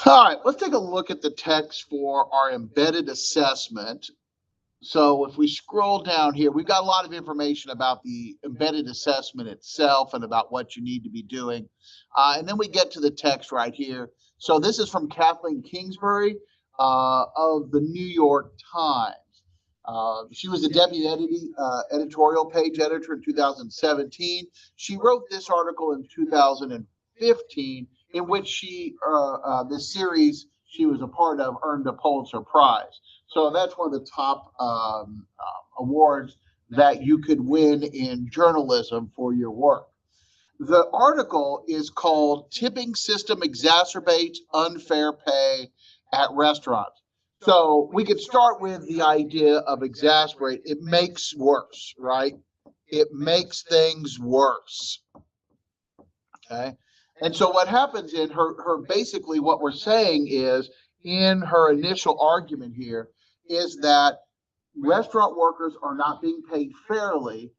All right, let's take a look at the text for our embedded assessment. So if we scroll down here, we've got a lot of information about the embedded assessment itself and about what you need to be doing. And then we get to the text right here. So this is from Kathleen Kingsbury of the New York Times. She was the deputy editorial page editor in 2017. She wrote this article in 2015, in which this series she was a part of earned a Pulitzer Prize. So that's one of the top awards that you could win in journalism for your work. The article is called Tipping System Exacerbates Unfair Pay at Restaurants. So we could start with the idea of exacerbate. It makes worse, right? It makes things worse. Okay. And so what happens in her basically what we're saying is in her initial argument here is that restaurant workers are not being paid fairly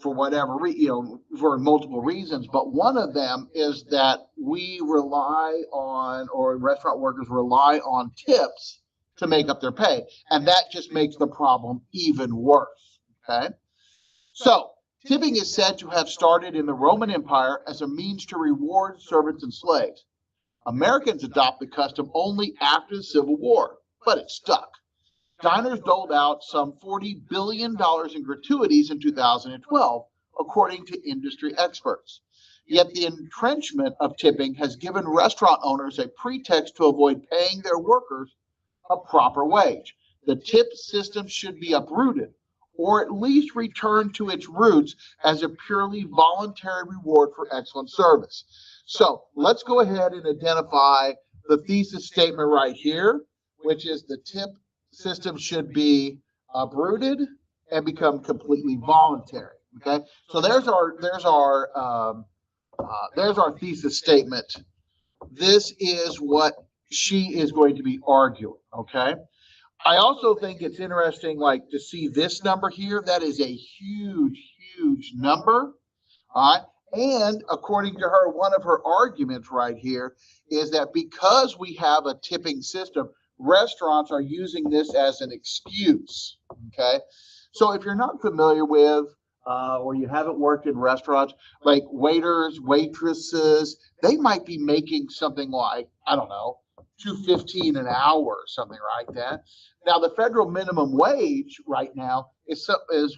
for whatever for multiple reasons, but one of them is that we rely on, or restaurant workers rely on tips to make up their pay, and that just makes the problem even worse. Okay, so tipping is said to have started in the Roman Empire as a means to reward servants and slaves. Americans adopted the custom only after the Civil War, but it stuck. Diners doled out some $40 billion in gratuities in 2012, according to industry experts. Yet the entrenchment of tipping has given restaurant owners a pretext to avoid paying their workers a proper wage. The tip system should be uprooted, or at least returned to its roots as a purely voluntary reward for excellent service. So let's go ahead and identify the thesis statement right here, which is the tip system should be uprooted and become completely voluntary. Okay, so there's our thesis statement. This is what she is going to be arguing. Okay, I also think it's interesting, like, to see this number here. That is a huge number. All right. And according to her, one of her arguments right here is that because we have a tipping system, restaurants are using this as an excuse. Okay. So if you're not familiar with or you haven't worked in restaurants, like waiters, waitresses, they might be making something like, I don't know, $2.15 an hour or something like that. Now the federal minimum wage right now is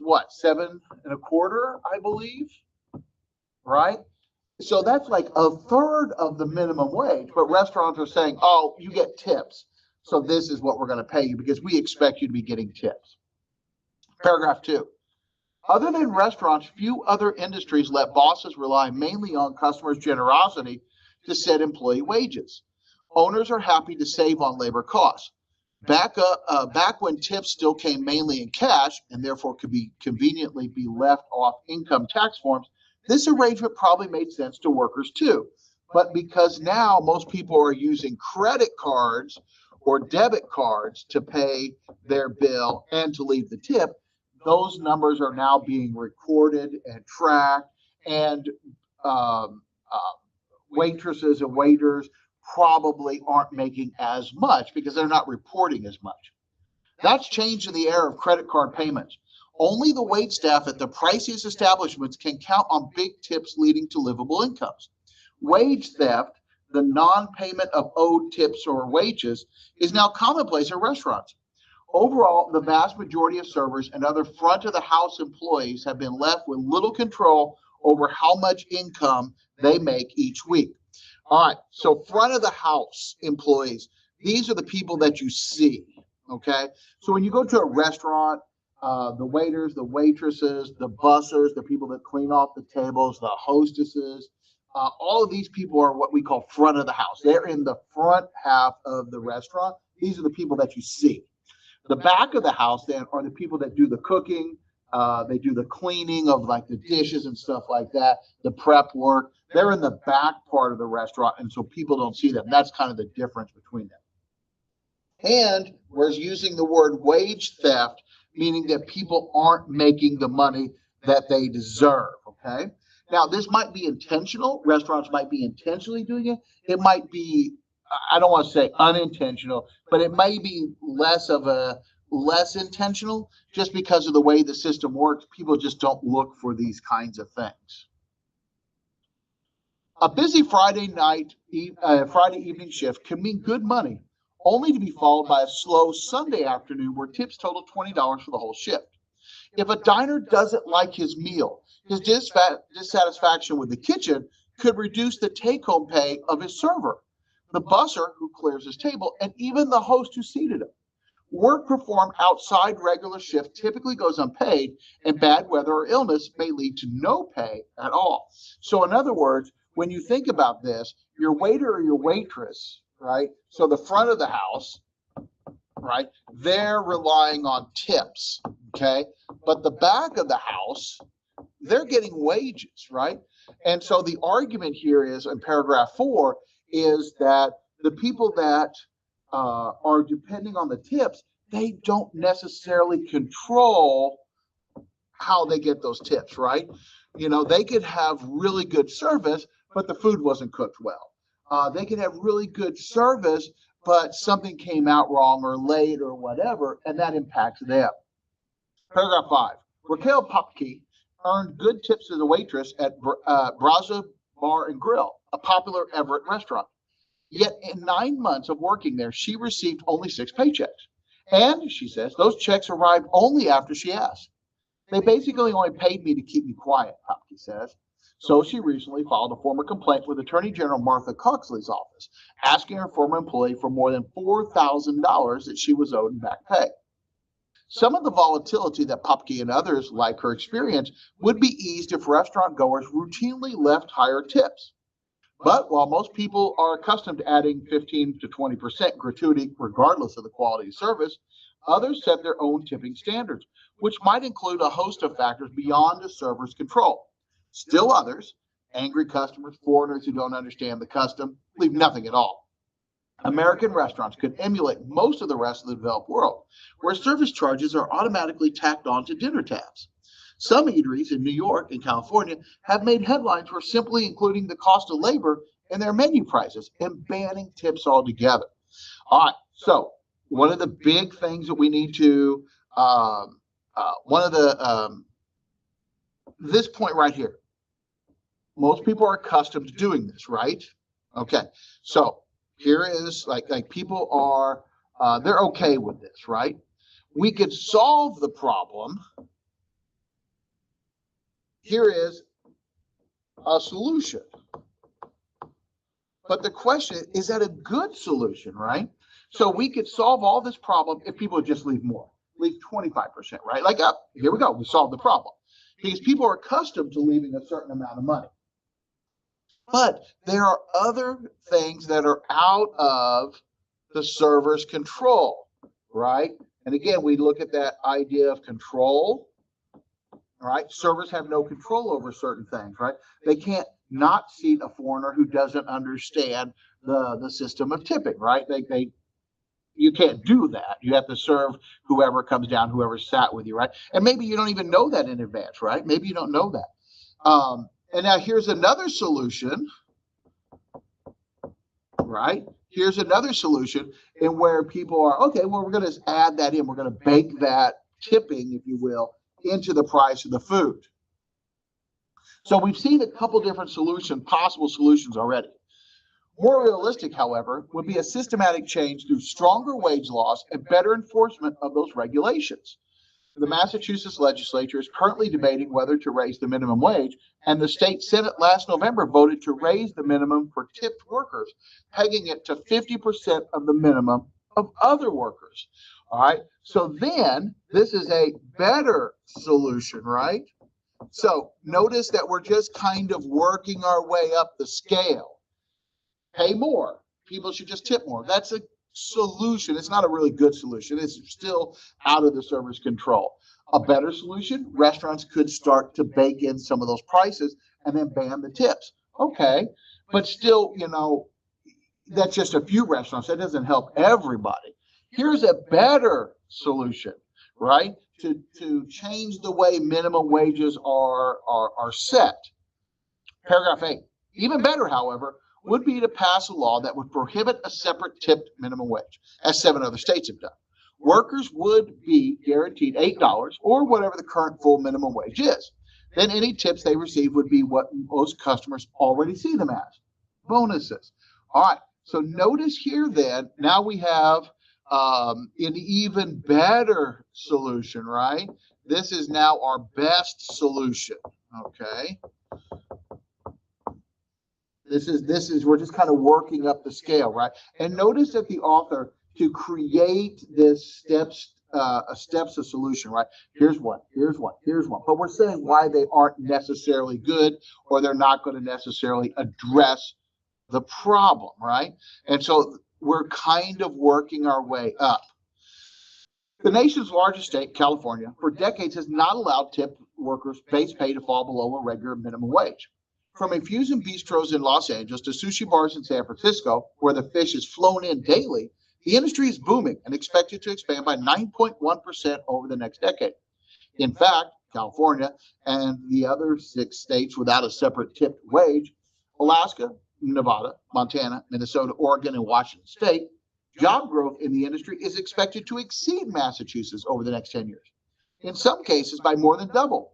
what, $7.25, I believe, right? So that's like a third of the minimum wage, but restaurants are saying, oh, you get tips, so this is what we're going to pay you because we expect you to be getting tips. Paragraph 2. Other than restaurants, few other industries let bosses rely mainly on customers' generosity to set employee wages. Owners are happy to save on labor costs. Back when tips still came mainly in cash and therefore could be conveniently be left off income tax forms, this arrangement probably made sense to workers too. But because now most people are using credit cards or debit cards to pay their bill and to leave the tip, those numbers are now being recorded and tracked, and waitresses and waiters probably aren't making as much because they're not reporting as much. That's changed in the era of credit card payments. Only the wait staff at the priciest establishments can count on big tips leading to livable incomes. Wage theft, the non-payment of owed tips or wages, is now commonplace in restaurants. Overall, the vast majority of servers and other front-of-the-house employees have been left with little control over how much income they make each week. All right, so front-of-the-house employees, these are the people that you see, okay? So when you go to a restaurant, the waiters, the waitresses, the bussers, the people that clean off the tables, the hostesses, all of these people are what we call front of the house. They're in the front half of the restaurant. These are the people that you see. The back of the house then are the people that do the cooking. They do the cleaning of like the dishes and stuff like that, the prep work. They're in the back part of the restaurant, and so people don't see them. That's kind of the difference between them. And we're using the word wage theft, meaning that people aren't making the money that they deserve, okay? Now, this might be intentional. Restaurants might be intentionally doing it. It might be I don't want to say unintentional, but it may be less intentional just because of the way the system works. People just don't look for these kinds of things. A busy Friday evening shift can mean good money, only to be followed by a slow Sunday afternoon where tips total $20 for the whole shift. If a diner doesn't like his meal, his dissatisfaction with the kitchen could reduce the take-home pay of his server, the busser who clears his table, and even the host who seated him. Work performed outside regular shift typically goes unpaid, and bad weather or illness may lead to no pay at all. So in other words, when you think about this, your waiter or your waitress, right? So the front of the house, right? They're relying on tips, okay? But the back of the house, they're getting wages, right? And so the argument here is in paragraph 4 is that the people that are depending on the tips, they don't necessarily control how they get those tips, right? You know, they could have really good service, but the food wasn't cooked well. They could have really good service, but something came out wrong or late or whatever, and that impacts them. Paragraph 5. Raquel Popke earned good tips as a waitress at Braza Bar and Grill, a popular Everett restaurant. Yet in 9 months of working there, she received only 6 paychecks. And, she says, those checks arrived only after she asked. They basically only paid me to keep me quiet, Popke says. So she recently filed a formal complaint with Attorney General Martha Coxley's office, asking her former employee for more than $4,000 that she was owed in back pay. Some of the volatility that Popke and others like her experience would be eased if restaurant goers routinely left higher tips. But while most people are accustomed to adding 15 to 20% gratuity regardless of the quality of service, others set their own tipping standards, which might include a host of factors beyond a server's control. Still others, angry customers, foreigners who don't understand the custom, leave nothing at all. American restaurants could emulate most of the rest of the developed world, where service charges are automatically tacked on to dinner tabs. Some eateries in New York and California have made headlines for simply including the cost of labor in their menu prices and banning tips altogether. All right, so one of the big things that we need to, this point right here, most people are accustomed to doing this, right? Okay, so here is like people are, they're okay with this, right? We could solve the problem. Here is a solution. But the question is that a good solution, right? So we could solve all this problem if people would just leave more, leave 25%, right? Like, here we go, we solved the problem. Because people are accustomed to leaving a certain amount of money. But there are other things that are out of the server's control, right? And again, we look at that idea of control, right? Servers have no control over certain things, right? They can't not seat a foreigner who doesn't understand the system of tipping, right? You can't do that. You have to serve whoever comes down, whoever sat with you, right? And maybe you don't even know that in advance, right? Maybe you don't know that. And now here's another solution, right? Here's another solution in where people are, okay, well, we're going to add that in. We're going to bake that tipping, if you will, into the price of the food. So we've seen a couple different possible solutions already. More realistic, however, would be a systematic change through stronger wage laws and better enforcement of those regulations. The Massachusetts legislature is currently debating whether to raise the minimum wage, and the state Senate last November voted to raise the minimum for tipped workers, pegging it to 50% of the minimum of other workers. All right, so then this is a better solution, right? So notice that we're just kind of working our way up the scale. Pay more. People should just tip more. That's a solution. It's not a really good solution. It's still out of the server's control. A better solution, restaurants could start to bake in some of those prices and then ban the tips. Okay, but still, you know, that's just a few restaurants. That doesn't help everybody. Here's a better solution, right? To change the way minimum wages are set. Paragraph 8. Even better, however, would be to pass a law that would prohibit a separate tipped minimum wage, as 7 other states have done. Workers would be guaranteed $8 or whatever the current full minimum wage is. Then any tips they receive would be what most customers already see them as, bonuses. All right, so notice here then, now we have an even better solution, right? This is now our best solution, okay? This is we're just kind of working up the scale, right? And notice that the author, to create this steps of solution, right? Here's one, here's one, here's one. But we're saying why they aren't necessarily good, or they're not going to necessarily address the problem, right? And so we're kind of working our way up. The nation's largest state, California, for decades has not allowed tipped workers' base pay to fall below a regular minimum wage. From infusion bistros in Los Angeles to sushi bars in San Francisco, where the fish is flown in daily, the industry is booming and expected to expand by 9.1% over the next decade. In fact, California and the other 6 states without a separate tipped wage, Alaska, Nevada, Montana, Minnesota, Oregon, and Washington State, job growth in the industry is expected to exceed Massachusetts over the next 10 years, in some cases by more than double.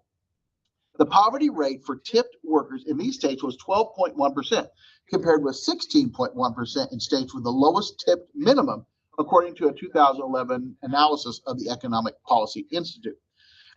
The poverty rate for tipped workers in these states was 12.1%, compared with 16.1% in states with the lowest tipped minimum, according to a 2011 analysis of the Economic Policy Institute.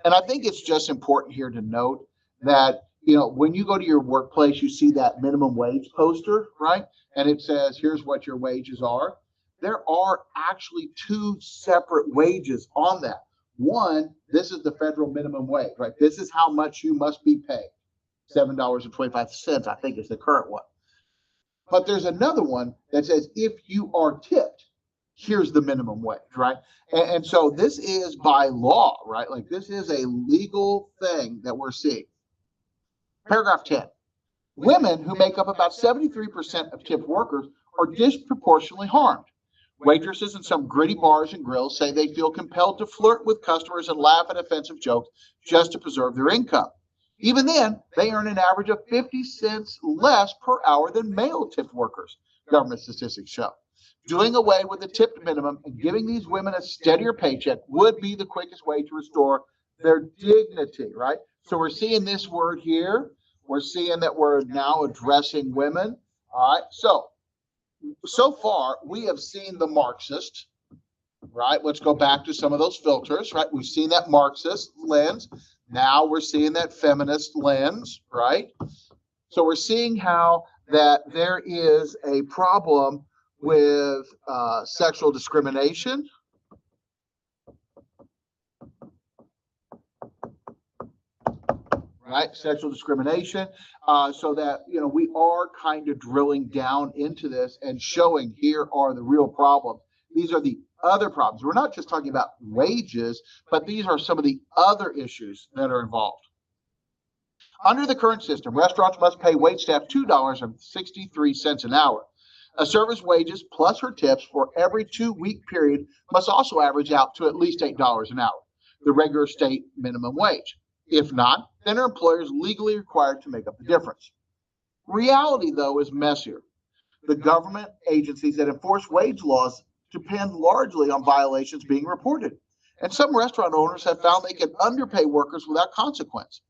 And I think it's just important here to note that, you know, when you go to your workplace, you see that minimum wage poster, right? And it says, here's what your wages are. There are actually 2 separate wages on that. One, this is the federal minimum wage, right? This is how much you must be paid. $7.25, I think, is the current one. But there's another one that says, if you are tipped, here's the minimum wage, right? And so this is by law, right? Like, this is a legal thing that we're seeing. Paragraph 10. Women, who make up about 73% of tipped workers, are disproportionately harmed. Waitresses in some gritty bars and grills say they feel compelled to flirt with customers and laugh at offensive jokes just to preserve their income. Even then, they earn an average of 50 cents less per hour than male tipped workers, government statistics show. Doing away with the tipped minimum and giving these women a steadier paycheck would be the quickest way to restore their dignity, right? So we're seeing this word here. We're seeing that we're now addressing women. All right, so far, we have seen the Marxist, right? Let's go back to some of those filters, right? We've seen that Marxist lens. Now we're seeing that feminist lens, right? So we're seeing how that there is a problem with sexual discrimination. Right, sexual discrimination, so that, you know, we are kind of drilling down into this and showing here are the real problems. These are the other problems. We're not just talking about wages, but these are some of the other issues that are involved. Under the current system, restaurants must pay waitstaff $2.63 an hour. A server's wages plus her tips for every 2-week period must also average out to at least $8 an hour, the regular state minimum wage. If not, then her employer is legally required to make up the difference. Reality, though, is messier. The government agencies that enforce wage laws depend largely on violations being reported, and some restaurant owners have found they can underpay workers without consequence.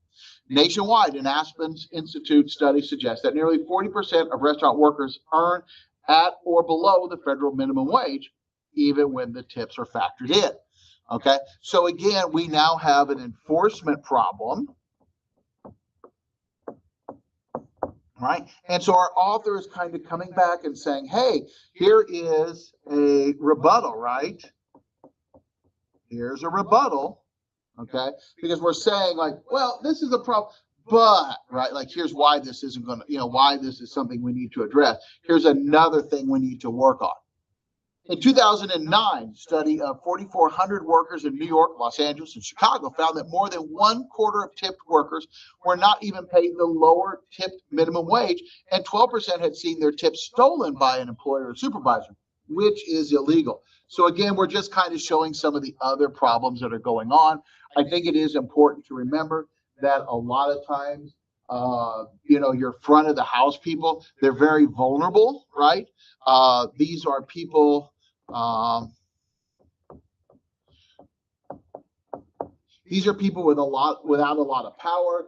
Nationwide, an Aspen Institute study suggests that nearly 40% of restaurant workers earn at or below the federal minimum wage, even when the tips are factored in. Okay, so again, we now have an enforcement problem, right? And so our author is kind of coming back and saying, hey, here is a rebuttal, right? Here's a rebuttal, okay? Because we're saying, like, well, this is a problem, but, right, like, here's why this isn't going to, you know, why this is something we need to address. Here's another thing we need to work on. In 2009, a study of 4,400 workers in New York, Los Angeles, and Chicago found that more than 1/4 of tipped workers were not even paid the lower tipped minimum wage, and 12% had seen their tips stolen by an employer or supervisor, which is illegal. So again, we're just kind of showing some of the other problems that are going on. I think it is important to remember that a lot of times your front of the house people. They're very vulnerable, right? These are people. These are people without a lot of power.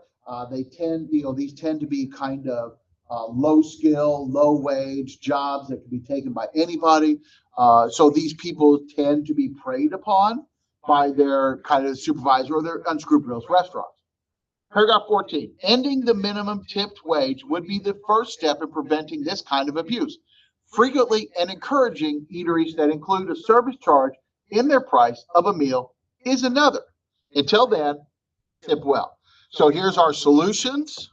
These tend to be kind of low skill, low wage jobs that can be taken by anybody. So these people tend to be preyed upon by their kind of supervisor or their unscrupulous restaurants. Paragraph 14, ending the minimum tipped wage would be the first step in preventing this kind of abuse. Frequently and encouraging eateries that include a service charge in their price of a meal is another. Until then, tip well. So here's our solutions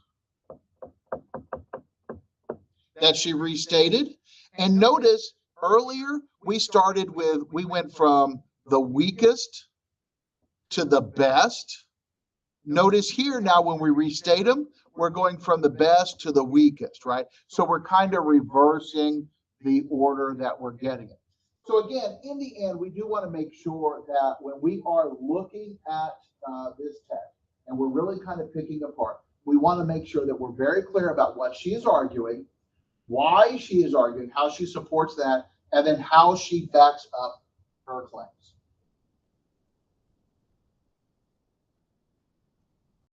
that she restated. And notice earlier we went from the weakest to the best. Notice here now when we restate them, we're going from the best to the weakest, right? So we're kind of reversing the order that we're getting it. So again, in the end, we do want to make sure that when we are looking at this text and we're really kind of picking apart, we want to make sure that we're very clear about what she is arguing, why she is arguing, how she supports that, and then how she backs up her claims.